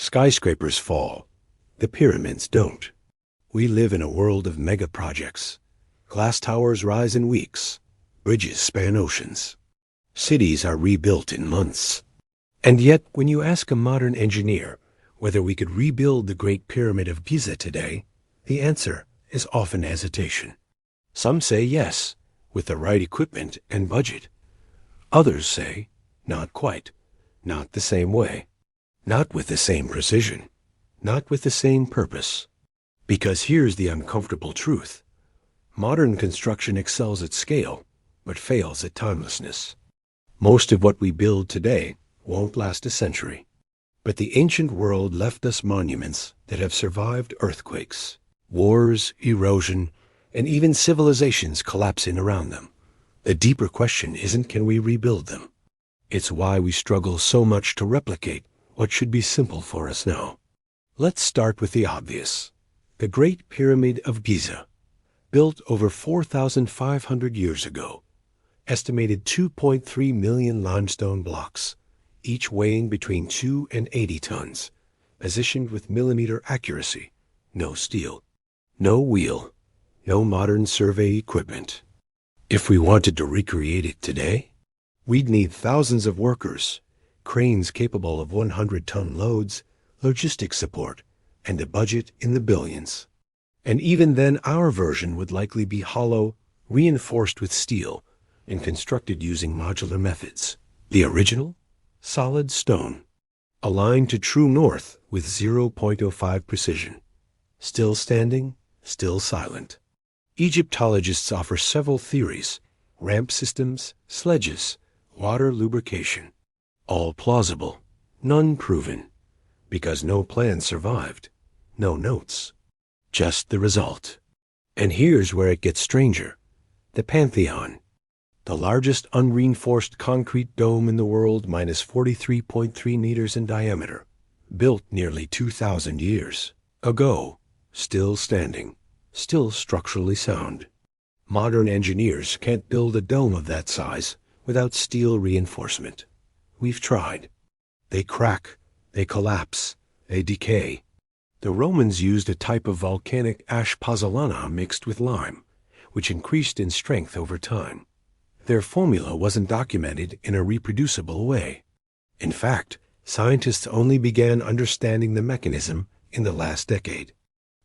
Skyscrapers fall. The pyramids don't. We live in a world of mega projects. Glass towers rise in weeks. Bridges span oceans. Cities are rebuilt in months. And yet, when you ask a modern engineer whether we could rebuild the Great Pyramid of Giza today, the answer is often hesitation. Some say yes, with the right equipment and budget. Others say, not quite, not the same way, not with the same precision, not with the same purpose. Because here's the uncomfortable truth. Modern construction excels at scale, but fails at timelessness. Most of what we build today won't last a century. But the ancient world left us monuments that have survived earthquakes, wars, erosion, and even civilizations collapsing around them. The deeper question isn't can we rebuild them? It's why we struggle so much to replicate what should be simple for us now. Let's start with the obvious. The Great Pyramid of Giza, built over 4,500 years ago, estimated 2.3 million limestone blocks, each weighing between 2 and 80 tons, positioned with millimeter accuracy, no steel, no wheel, no modern survey equipment. If we wanted to recreate it today, we'd need thousands of workers, cranes capable of 100-ton loads, logistics support, and a budget in the billions. And even then, our version would likely be hollow, reinforced with steel, and constructed using modular methods. The original? Solid stone, aligned to true north with 0.05 precision. Still standing, still silent. Egyptologists offer several theories: ramp systems, sledges, water lubrication. All plausible, none proven, because no plan survived, no notes, just the result. And here's where it gets stranger. The Pantheon, the largest unreinforced concrete dome in the world, minus 43.3 meters in diameter, built nearly 2,000 years ago, still standing, still structurally sound. Modern engineers can't build a dome of that size without steel reinforcement. We've tried. They crack, they collapse, they decay. The Romans used a type of volcanic ash pozzolana mixed with lime, which increased in strength over time. Their formula wasn't documented in a reproducible way. In fact, scientists only began understanding the mechanism in the last decade.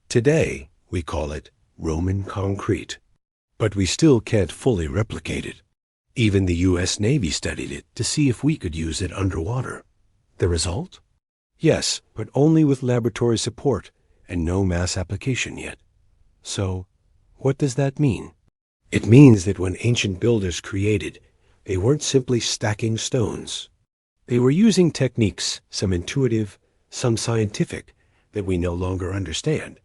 Today, we call it Roman concrete. But we still can't fully replicate it. Even the U.S. Navy studied it to see if we could use it underwater. The result? Yes, but only with laboratory support and no mass application yet. So, what does that mean? It means that when ancient builders created, they weren't simply stacking stones. They were using techniques, some intuitive, some scientific, that we no longer understand,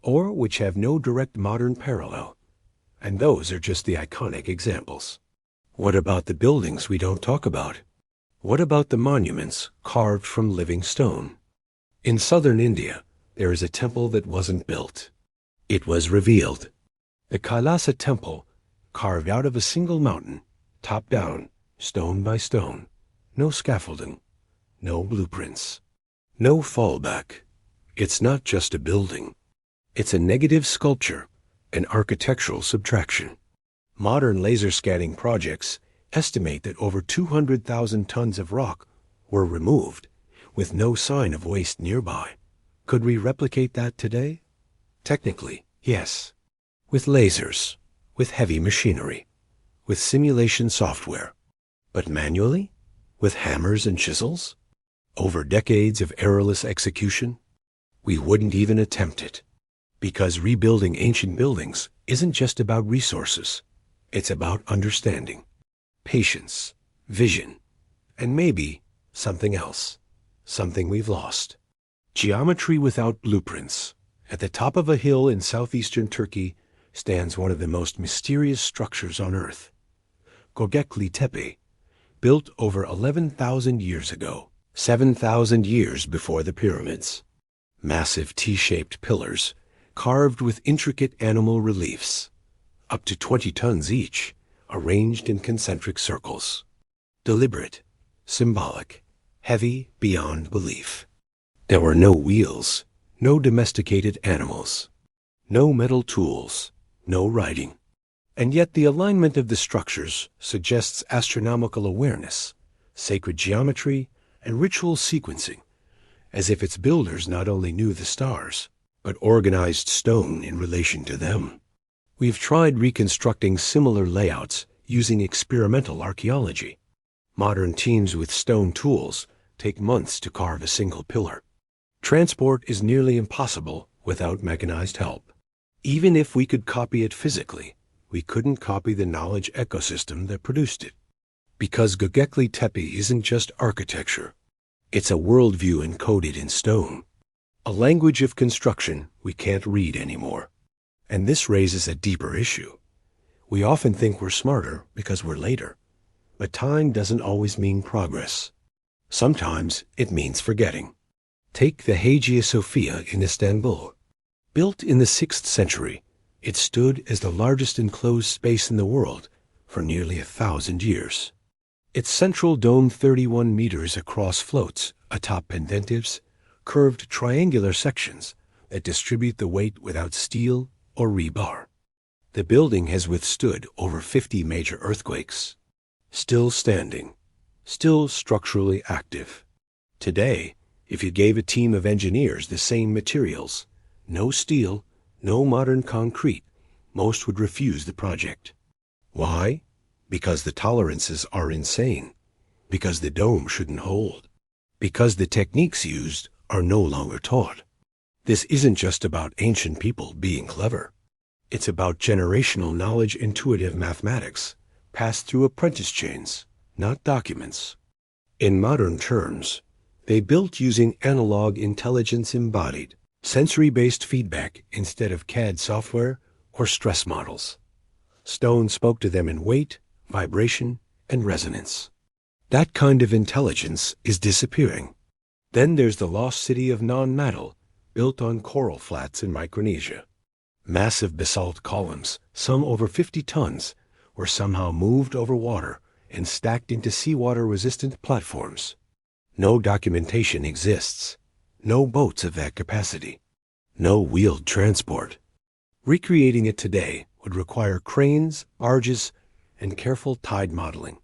or which have no direct modern parallel. And those are just the iconic examples. What about the buildings we don't talk about? What about the monuments carved from living stone? In southern India, there is a temple that wasn't built. It was revealed. The Kailasa temple, carved out of a single mountain, top down, stone by stone. No scaffolding, no blueprints, no fallback. It's not just a building. It's a negative sculpture, an architectural subtraction. Modern laser scanning projects estimate that over 200,000 tons of rock were removed, with no sign of waste nearby. Could we replicate that today? Technically, yes. With lasers, with heavy machinery, with simulation software. But manually? With hammers and chisels? Over decades of errorless execution? We wouldn't even attempt it. Because rebuilding ancient buildings isn't just about resources. It's about understanding, patience, vision, and maybe something else, something we've lost. Geometry without blueprints. At the top of a hill in southeastern Turkey stands one of the most mysterious structures on Earth. Göbekli Tepe, built over 11,000 years ago, 7,000 years before the pyramids. Massive T-shaped pillars, carved with intricate animal reliefs, up to 20 tons each, arranged in concentric circles. Deliberate, symbolic, heavy beyond belief. There were no wheels, no domesticated animals, no metal tools, no writing. And yet the alignment of the structures suggests astronomical awareness, sacred geometry, and ritual sequencing, as if its builders not only knew the stars, but organized stone in relation to them. We've tried reconstructing similar layouts using experimental archaeology. Modern teams with stone tools take months to carve a single pillar. Transport is nearly impossible without mechanized help. Even if we could copy it physically, we couldn't copy the knowledge ecosystem that produced it. Because Göbekli Tepe isn't just architecture. It's a worldview encoded in stone. A language of construction we can't read anymore. And this raises a deeper issue. We often think we're smarter because we're later. But time doesn't always mean progress. Sometimes it means forgetting. Take the Hagia Sophia in Istanbul. Built in the 6th century, it stood as the largest enclosed space in the world for nearly 1,000 years. Its central dome 31 meters across floats atop pendentives, curved triangular sections that distribute the weight without steel or rebar. The building has withstood over 50 major earthquakes. Still standing, still structurally active. Today, if you gave a team of engineers the same materials, no steel, no modern concrete, most would refuse the project. Why? Because the tolerances are insane. Because the dome shouldn't hold. Because the techniques used are no longer taught. This isn't just about ancient people being clever. It's about generational knowledge, intuitive mathematics, passed through apprentice chains, not documents. In modern terms, they built using analog intelligence embodied, sensory-based feedback instead of CAD software or stress models. Stone spoke to them in weight, vibration, and resonance. That kind of intelligence is disappearing. Then there's the lost city of non-metal, built on coral flats in Micronesia. Massive basalt columns, some over 50 tons, were somehow moved over water and stacked into seawater-resistant platforms. No documentation exists. No boats of that capacity. No wheeled transport. Recreating it today would require cranes, barges, and careful tide modeling.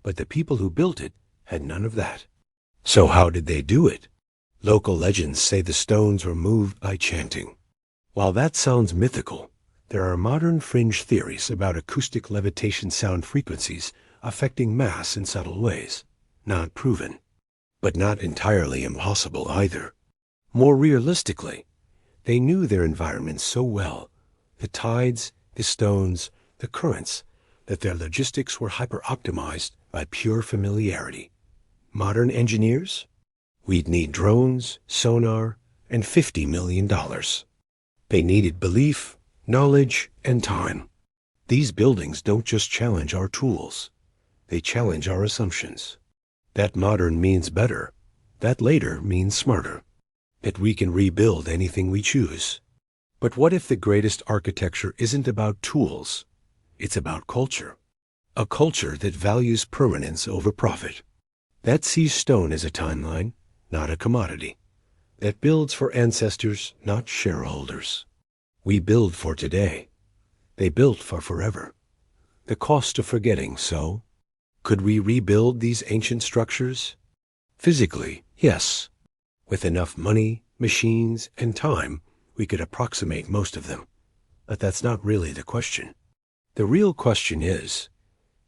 But the people who built it had none of that. So how did they do it? Local legends say the stones were moved by chanting. While that sounds mythical, there are modern fringe theories about acoustic levitation sound frequencies affecting mass in subtle ways. Not proven, but not entirely impossible either. More realistically, they knew their environment so well, the tides, the stones, the currents, that their logistics were hyper-optimized by pure familiarity. Modern engineers? We'd need drones, sonar, and $50 million. They needed belief, knowledge, and time. These buildings don't just challenge our tools. They challenge our assumptions. That modern means better. That later means smarter. That we can rebuild anything we choose. But what if the greatest architecture isn't about tools? It's about culture. A culture that values permanence over profit. That sees stone as a timeline, not a commodity. That builds for ancestors, not shareholders. We build for today. They built for forever. The cost of forgetting, so? Could we rebuild these ancient structures? Physically, yes. With enough money, machines, and time, we could approximate most of them. But that's not really the question. The real question is,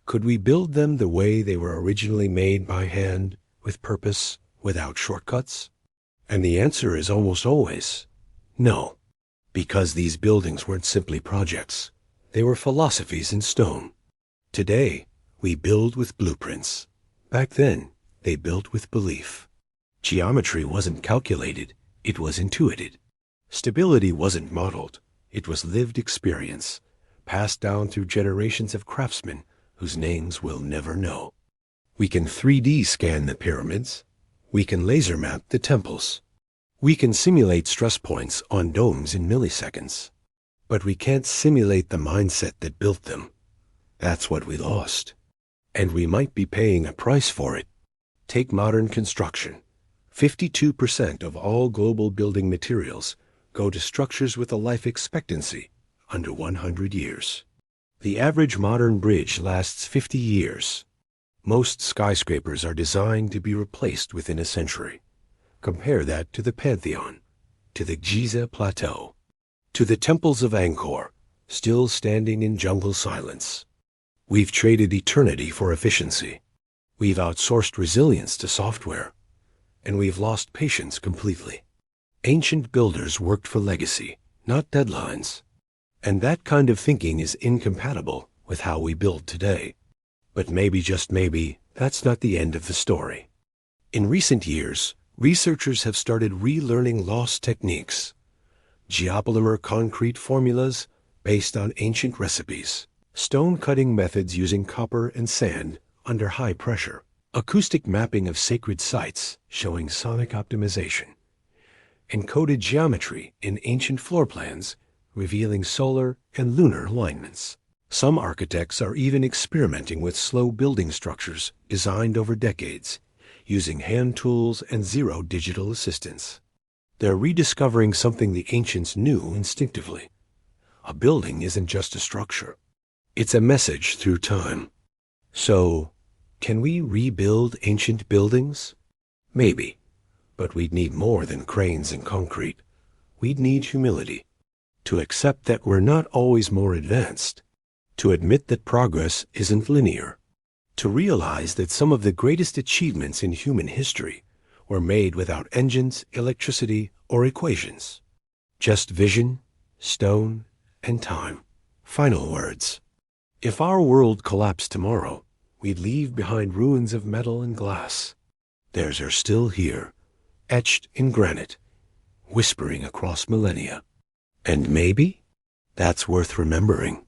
could we build them the way they were originally made by hand, with purpose, without shortcuts? And the answer is almost always no. Because these buildings weren't simply projects. They were philosophies in stone. Today, we build with blueprints. Back then, they built with belief. Geometry wasn't calculated, it was intuited. Stability wasn't modeled, it was lived experience, passed down through generations of craftsmen whose names we'll never know. We can 3D scan the pyramids. We can laser map the temples. We can simulate stress points on domes in milliseconds. But we can't simulate the mindset that built them. That's what we lost. And we might be paying a price for it. Take modern construction. 52% of all global building materials go to structures with a life expectancy under 100 years. The average modern bridge lasts 50 years. Most skyscrapers are designed to be replaced within a century. Compare that to the Pantheon, to the Giza Plateau, to the temples of Angkor, still standing in jungle silence. We've traded eternity for efficiency. We've outsourced resilience to software. And we've lost patience completely. Ancient builders worked for legacy, not deadlines. And that kind of thinking is incompatible with how we build today. But maybe, just maybe, that's not the end of the story. In recent years, researchers have started relearning lost techniques. Geopolymer concrete formulas based on ancient recipes. Stone cutting methods using copper and sand under high pressure. Acoustic mapping of sacred sites showing sonic optimization. Encoded geometry in ancient floor plans revealing solar and lunar alignments. Some architects are even experimenting with slow building structures designed over decades, using hand tools and zero digital assistance. They're rediscovering something the ancients knew instinctively. A building isn't just a structure. It's a message through time. So, can we rebuild ancient buildings? Maybe, but we'd need more than cranes and concrete. We'd need humility, to accept that we're not always more advanced, to admit that progress isn't linear, to realize that some of the greatest achievements in human history were made without engines, electricity, or equations. Just vision, stone, and time. Final words. If our world collapsed tomorrow, we'd leave behind ruins of metal and glass. Theirs are still here, etched in granite, whispering across millennia. And maybe that's worth remembering.